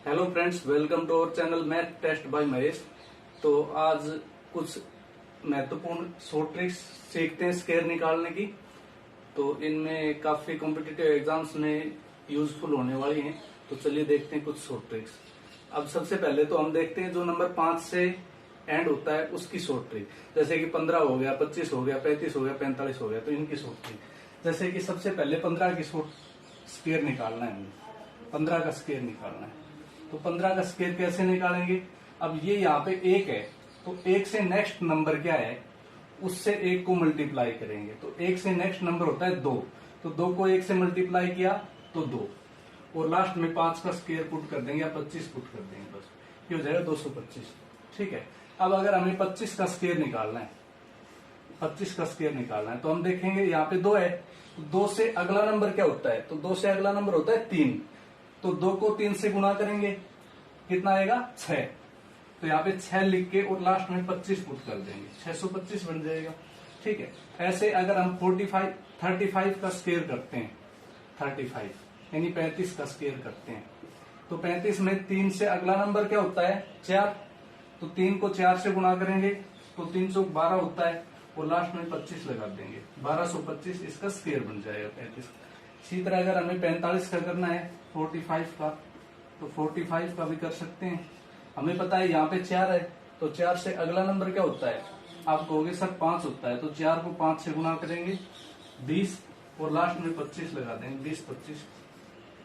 Hello friends, welcome to our channel math test by Mahesh. तो आज कुछ महत्वपूर्ण शॉर्ट ट्रिक्स सीखते हैं स्केयर निकालने की। तो इनमें काफी कॉम्पिटिटिव एग्जाम्स में यूजफुल होने वाली हैं। तो चलिए देखते हैं कुछ शॉर्ट ट्रिक्स। अब सबसे पहले तो हम देखते हैं जो नंबर 5 से एंड होता है उसकी शॉर्ट ट्रिक। जैसे कि 15 हो गया, 25 हो गया, 35 हो गया, 45 हो गया, तो इनकी शॉर्ट ट्रिक। जैसे कि सबसे पहले 15 की शॉर्ट स्केयर निकालना है, हमें 15 का स्केयर निकालना है। तो 15 का स्केयर कैसे निकालेंगे? अब ये यहाँ पे 1 है, तो 1 से नेक्स्ट नंबर क्या है, उससे 1 को मल्टीप्लाई करेंगे। तो 1 से नेक्स्ट नंबर होता है 2, तो 2 को 1 से मल्टीप्लाई किया तो 2, और लास्ट में 5 का स्केयर पुट कर देंगे या 25 पुट कर देंगे, बस ये हो जाएगा 225। ठीक है। अब अगर हमें 25 का स्केयर निकालना है, 25 का स्केयर निकालना है, तो हम देखेंगे यहाँ पे 2 है, तो 2 से अगला नंबर क्या होता है, तो 2 से अगला नंबर होता है 3। तो 2 को 3 से गुणा करेंगे, कितना आएगा 6। तो यहाँ पे 6 लिख के और लास्ट में 25 पुट कर देंगे, 625 बन जाएगा। ठीक है। ऐसे अगर हम 35 का स्केयर करते हैं, 35 यानी 35 का स्केयर करते हैं, तो 35 में 3 से अगला नंबर क्या होता है 4। तो 3 को 4 से गुणा करेंगे तो 3 चौक 12 होता है, और लास्ट में 25 लगा देंगे, 1225 इसका स्केयर बन जाएगा 35। इसी तरह अगर हमें 45 का करना है 45 का, तो 45 का भी कर सकते हैं। हमें पता है यहाँ पे 4 है, तो 4 से अगला नंबर क्या होता है, आप कहोगे सर 5 होता है, तो 4 को 5 से गुणा करेंगे 20, और लास्ट में 25 लगा देंगे, 20-25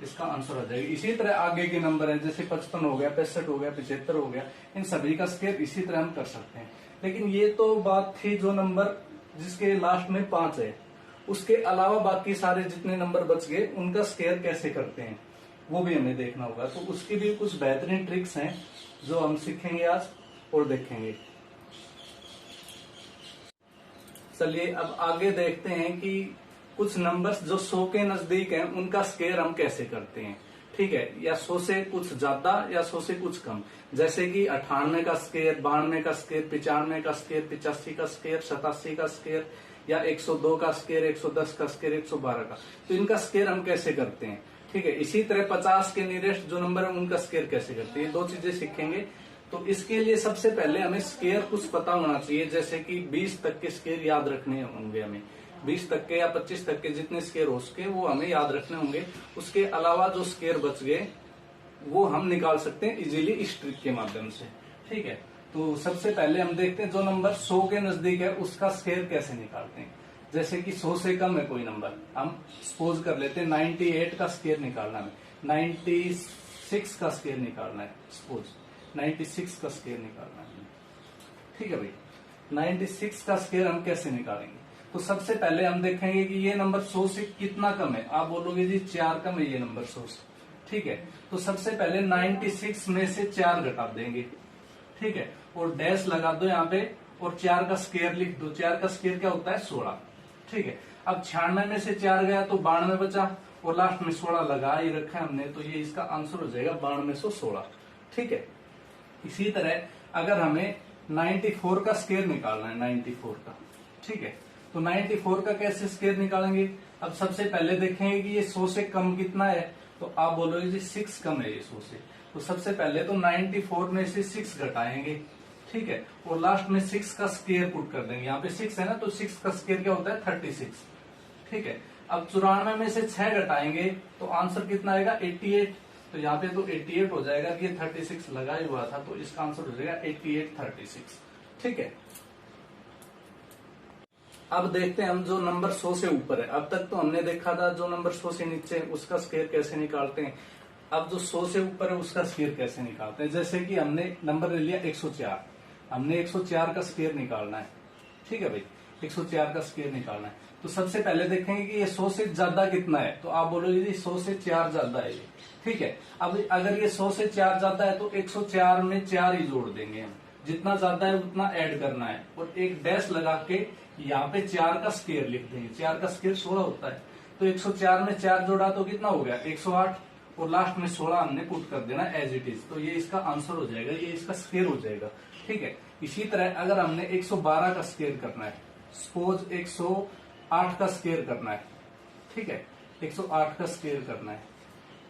इसका आंसर आ जाएगा। इसी तरह आगे के नंबर है, जैसे 55 हो गया, 65 हो गया, 75 हो गया, इन सभी का स्केयर इसी तरह हम कर सकते हैं। लेकिन ये तो बात थी जो नंबर जिसके लास्ट में 5 है, उसके अलावा बाकी सारे जितने नंबर बच गए उनका स्केयर कैसे करते हैं वो भी हमें देखना होगा। तो उसकी भी कुछ बेहतरीन ट्रिक्स हैं जो हम सीखेंगे आज और देखेंगे। चलिए अब आगे देखते हैं कि कुछ नंबर्स जो 100 के नजदीक हैं उनका स्केयर हम कैसे करते हैं। ठीक है, या 100 से कुछ ज्यादा या 100 से कुछ कम, जैसे कि 98 का स्केयर, 92 का स्केयर, 95 का स्केयर, 85 का स्केयर, 87 का स्केयर, या 102 का स्केयर, 110 का स्केयर, 112 का। तो इनका स्केयर हम कैसे करते हैं। ठीक है। इसी तरह 50 के नियरेस्ट जो नंबर है उनका स्केयर कैसे करते हैं, ये 2 चीजें सीखेंगे। तो इसके लिए सबसे पहले हमें स्केयर कुछ पता होना चाहिए, जैसे कि 20 तक के स्केयर याद रखने होंगे हमें, 20 तक के या 25 तक के जितने स्केयर हो सके वो हमें याद रखने होंगे। उसके अलावा जो स्केयर बच गए वो हम निकाल सकते हैं इजीली इस ट्रिक के माध्यम से। ठीक है। तो सबसे पहले हम देखते हैं जो नंबर 100 के नजदीक है उसका स्केयर कैसे निकालते हैं। जैसे कि 100 से कम है कोई नंबर, हम सपोज कर लेते हैं 98 का स्केयर निकालना है, 96 का स्केयर निकालना है, सपोज 96 का स्केयर निकालना है। ठीक है भाई, 96 का स्केयर हम कैसे निकालेंगे। तो सबसे पहले हम देखेंगे कि ये नंबर 100 से कितना कम है। आप बोलोगे जी 4 कम है ये नंबर 100 से। ठीक है। तो सबसे पहले 96 में से 4 घटा देंगे। ठीक है, और डैश लगा दो यहाँ पे, और 4 का स्केयर लिख दो। 4 का स्केयर क्या होता है 16। ठीक है। अब 96 में से 4 गया तो 92 बचा, और लास्ट में 16 लगा ही रखा है हमने, तो ये इसका आंसर हो जाएगा 9216। ठीक है। इसी तरह अगर हमें 94 का स्केयर निकालना है, 94 का, ठीक है, तो 94 का कैसे स्केयर निकालेंगे। अब सबसे पहले देखेंगे कि ये 100 से कम कितना है, तो आप बोलोगे जी 6 कम है ये 100 से। तो सबसे पहले तो 94 में से 6 घटाएंगे। ठीक है, और लास्ट में 6 का स्केयर पुट कर देंगे। यहाँ पे 6 है ना, तो 6 का स्केयर क्या होता है 36। ठीक है। अब 94 में से 6 घटाएंगे तो आंसर कितना आएगा 88। तो यहाँ पे तो 88 हो जाएगा कि ये 36 लगा ही हुआ था, तो इसका आंसर हो जाएगा 8836। ठीक है। अब देखते हैं हम जो नंबर 100 से ऊपर है। अब तक तो हमने देखा था जो नंबर 100 से नीचे है उसका स्केयर कैसे निकालते हैं। अब जो 100 से ऊपर है उसका स्केयर कैसे निकालते हैं। जैसे कि हमने नंबर ले लिया 104, हमने 104 का स्केयर निकालना है। ठीक है भाई, 104 का स्केयर निकालना है। तो सबसे पहले देखेंगे कि ये 100 से ज्यादा कितना है, तो आप बोलोगे जी 100 से 4 ज्यादा है ये। ठीक है। अब अगर ये 100 से 4 ज्यादा है तो 104 में 4 ही जोड़ देंगे हम, जितना ज्यादा है उतना ऐड करना है, और एक डैश लगा के यहाँ पे 4 का स्केयर लिख देंगे। 4 का स्केयर 16 होता है, तो 104 में 4 जोड़ा तो कितना हो गया 108, और लास्ट में 16 हमने पुट कर देना एज इट इज। तो ये इसका आंसर हो जाएगा, ये इसका स्केयर हो जाएगा। ठीक है। इसी तरह अगर हमने 112 का स्केयर करना है, सपोज 108 का स्केयर करना है। ठीक है, 108 का स्केयर करना है,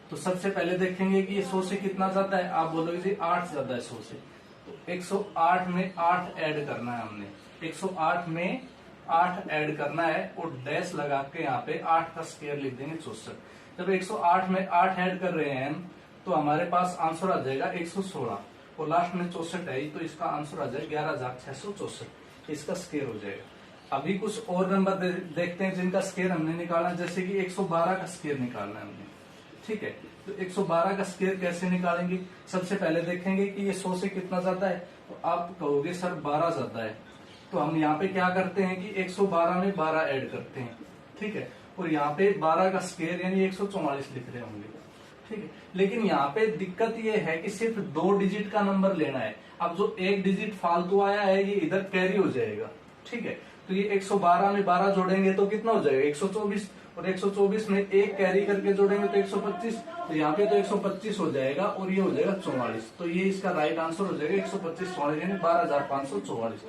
तो सबसे पहले देखेंगे कि ये 100 से कितना ज्यादा है। आप बोलोगे जी 8 ज्यादा है 100 से, तो 108 में 8 ऐड करना है हमने। 108 में 8 ऐड करना है और डैश लगा के यहाँ पे 8 का स्क्वायर लिख देंगे 64। जब 108 में 8 ऐड कर रहे हैं हम, तो हमारे पास आंसर आ जाएगा 116 और लास्ट में 64 है, तो इसका आंसर आ जाएगा 11,664। इसका स्क्वायर हो जाएगा। अभी कुछ और नंबर देखते हैं जिनका स्क्वायर हमने निकालना, जैसे कि 112 का स्क्वायर निकालना है हमने। ठीक है, तो 112 का स्क्वायर कैसे निकालेंगे। सबसे पहले देखेंगे कि ये 100 से कितना ज्यादा है, तो आप कहोगे सर 12 ज्यादा है, तो हम यहाँ पे क्या करते हैं कि 112 में 12 ऐड करते हैं। ठीक है, और यहाँ पे 12 का स्क्वायर यानी 144 लिख रहे होंगे। ठीक है, लेकिन यहाँ पे दिक्कत ये है कि सिर्फ 2 डिजिट का नंबर लेना है। अब जो 1 डिजिट फालतू आया है ये इधर कैरी हो जाएगा। ठीक है, तो ये 112 में 12 जोड़ेंगे तो कितना हो जाएगा 124, और 124 में 1 कैरी करके जोड़ेंगे तो 125, तो यहाँ पे तो 125 हो जाएगा और ये हो जाएगा 44। तो ये इसका राइट आंसर हो जाएगा 125 यानी 12,544।